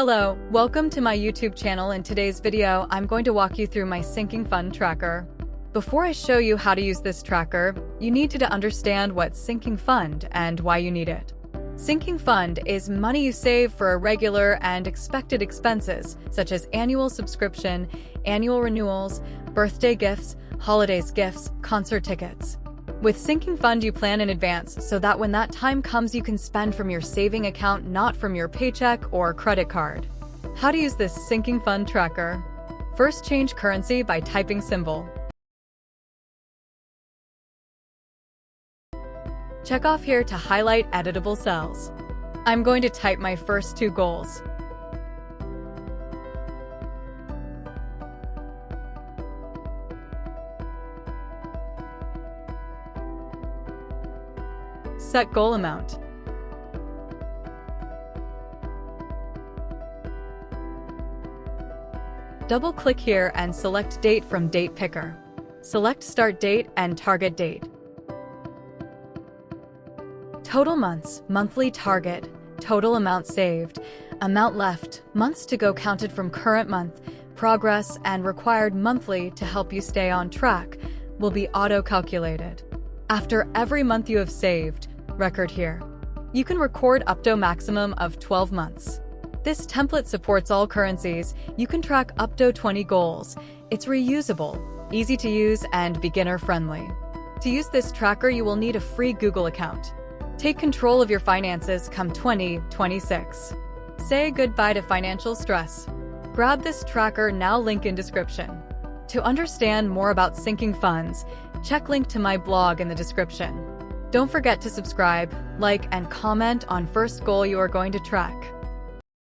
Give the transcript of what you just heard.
Hello, welcome to my YouTube channel. In today's video, I'm going to walk you through my sinking fund tracker. Before I show you how to use this tracker, you need to understand what's sinking fund and why you need it. Sinking fund is money you save for irregular and expected expenses, such as annual subscription, annual renewals, birthday gifts, holidays gifts, concert tickets. With sinking fund, you plan in advance so that when that time comes, you can spend from your saving account, not from your paycheck or credit card. How to use this sinking fund tracker? First, change currency by typing symbol. Check off here to highlight editable cells. I'm going to type my first two goals. Set goal amount. Double-click here and select Date from Date Picker. Select Start Date and Target Date. Total months, monthly target, total amount saved, amount left, months to go counted from current month, progress, and required monthly to help you stay on track will be auto-calculated. After every month you have saved, record here. You can record up to a maximum of 12 months. This template supports all currencies. You can track up to 20 goals. It's reusable, easy to use, and beginner-friendly. To use this tracker, you will need a free Google account. Take control of your finances come 2026. Say goodbye to financial stress. Grab this tracker now, link in description. To understand more about sinking funds, check link to my blog in the description. Don't forget to subscribe, like, and comment on first goal you are going to track.